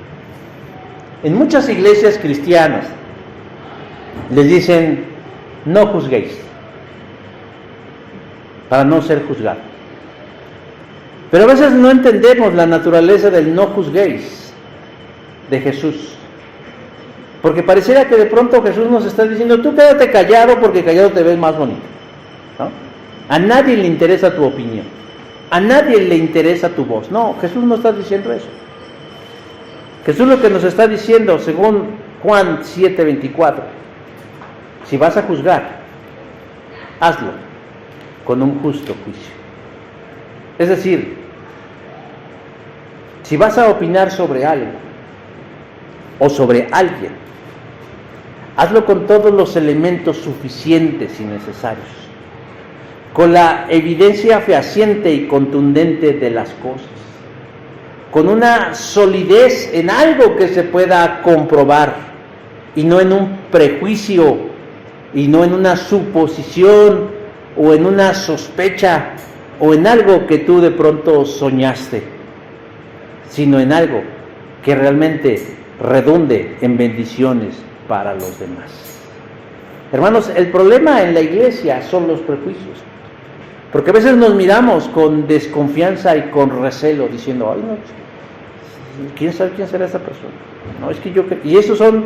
En muchas iglesias cristianas les dicen: no juzguéis, para no ser juzgados. Pero a veces no entendemos la naturaleza del no juzguéis de Jesús. Porque pareciera que de pronto Jesús nos está diciendo: tú quédate callado porque callado te ves más bonito, ¿no? A nadie le interesa tu opinión, a nadie le interesa tu voz. No, Jesús no está diciendo eso. Jesús lo que nos está diciendo, según Juan 7:24, si vas a juzgar, hazlo con un justo juicio. Es decir, si vas a opinar sobre algo o sobre alguien, hazlo con todos los elementos suficientes y necesarios, con la evidencia fehaciente y contundente de las cosas, con una solidez en algo que se pueda comprobar y no en un prejuicio y no en una suposición o en una sospecha o en algo que tú de pronto soñaste, sino en algo que realmente redunde en bendiciones para los demás. Hermanos, el problema en la iglesia son los prejuicios, porque a veces nos miramos con desconfianza y con recelo, diciendo: ay, no, ¿quién sabe quién será esa persona? No, es que yo... Y eso son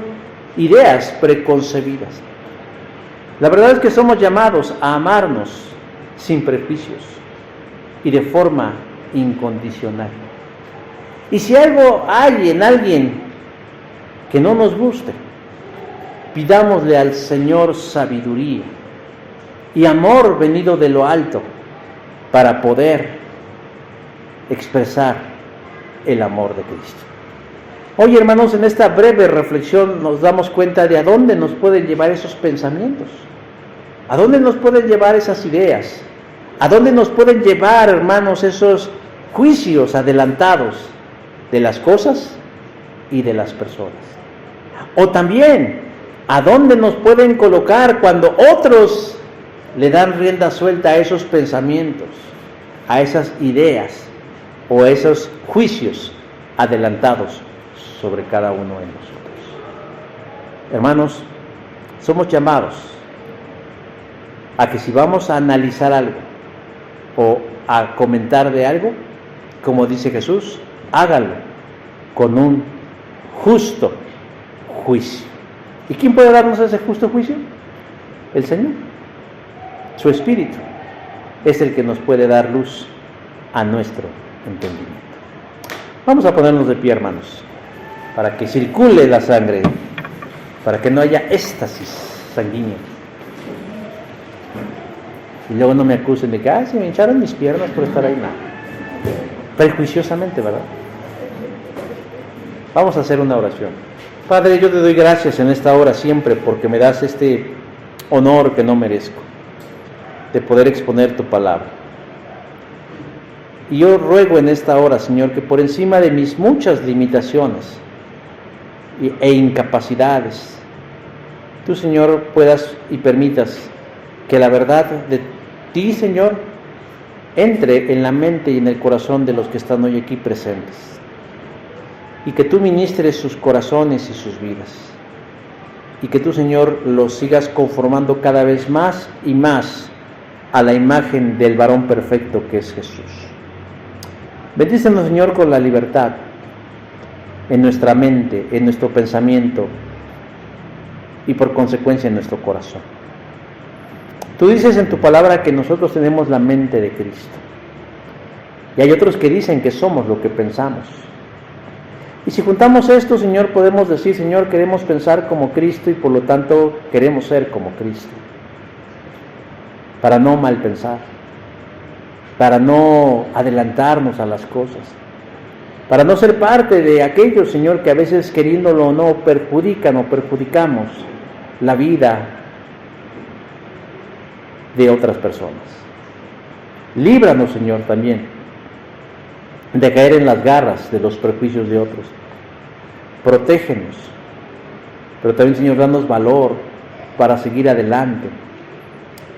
ideas preconcebidas. La verdad es que somos llamados a amarnos sin prejuicios y de forma incondicional. Y si algo hay en alguien que no nos guste, pidámosle al Señor sabiduría y amor venido de lo alto para poder expresar el amor de Cristo. Hoy, hermanos, en esta breve reflexión nos damos cuenta de a dónde nos pueden llevar esos pensamientos, a dónde nos pueden llevar esas ideas, a dónde nos pueden llevar, hermanos, esos juicios adelantados de las cosas y de las personas. O también, a dónde nos pueden colocar cuando otros le dan rienda suelta a esos pensamientos, a esas ideas o a esos juicios adelantados sobre cada uno de nosotros. Hermanos, somos llamados a que si vamos a analizar algo o a comentar de algo, como dice Jesús, hágalo con un justo juicio. ¿Y quién puede darnos ese justo juicio? El Señor. Su Espíritu es el que nos puede dar luz a nuestro entendimiento. Vamos a ponernos de pie, hermanos, para que circule la sangre, para que no haya éxtasis sanguíneo. Y luego no me acusen de que, se me hincharon mis piernas por estar ahí. No. Prejuiciosamente, ¿verdad? Vamos a hacer una oración. Padre, yo te doy gracias en esta hora siempre porque me das este honor que no merezco, de poder exponer tu palabra. Y yo ruego en esta hora, Señor, que por encima de mis muchas limitaciones e incapacidades, tú, Señor, puedas y permitas que la verdad de ti, Señor, entre en la mente y en el corazón de los que están hoy aquí presentes, y que tú ministres sus corazones y sus vidas, y que tú, Señor, los sigas conformando cada vez más y más a la imagen del varón perfecto que es Jesús. Bendícenos, Señor, con la libertad en nuestra mente, en nuestro pensamiento y por consecuencia en nuestro corazón. Tú dices en tu palabra que nosotros tenemos la mente de Cristo. Y hay otros que dicen que somos lo que pensamos. Y si juntamos esto, Señor, podemos decir, Señor, queremos pensar como Cristo y por lo tanto queremos ser como Cristo. Para no mal pensar, para no adelantarnos a las cosas, para no ser parte de aquellos, Señor, que a veces queriéndolo o no perjudican o perjudicamos la vida de otras personas. Líbranos, Señor, también de caer en las garras de los prejuicios de otros. Protégenos, pero también, Señor, danos valor para seguir adelante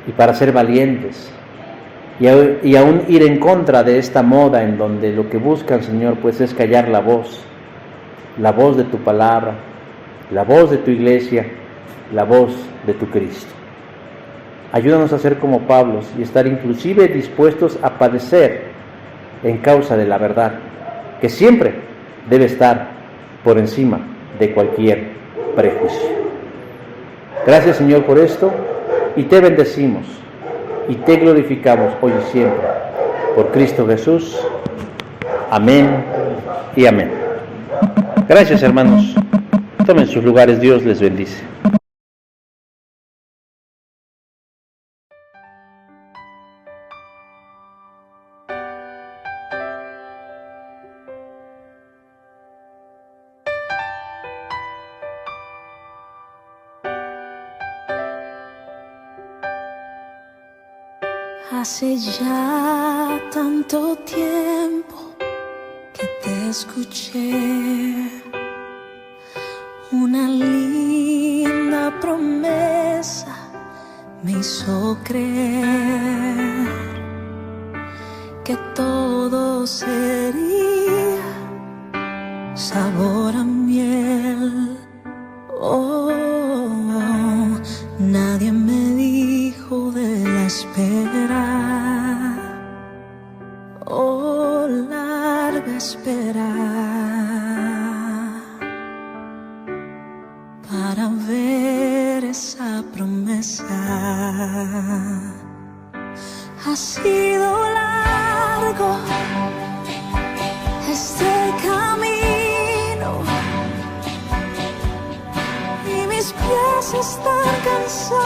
y para ser valientes y aún ir en contra de esta moda en donde lo que buscan, Señor, pues es callar la voz de tu palabra, la voz de tu iglesia, la voz de tu Cristo. Ayúdanos a ser como Pablo y estar inclusive dispuestos a padecer en causa de la verdad, que siempre debe estar por encima de cualquier prejuicio. Gracias, Señor, por esto, y te bendecimos y te glorificamos hoy y siempre. Por Cristo Jesús. Amén y amén. Gracias, hermanos. Tomen sus lugares, Dios les bendice. Hace ya tanto tiempo que te escuché, una linda promesa me hizo creer que todo sería sabor a miel. Oh, nadie me dijo de la espera, oh, larga espera, para ver esa promesa. Ha sido largo este camino y mis pies están cansados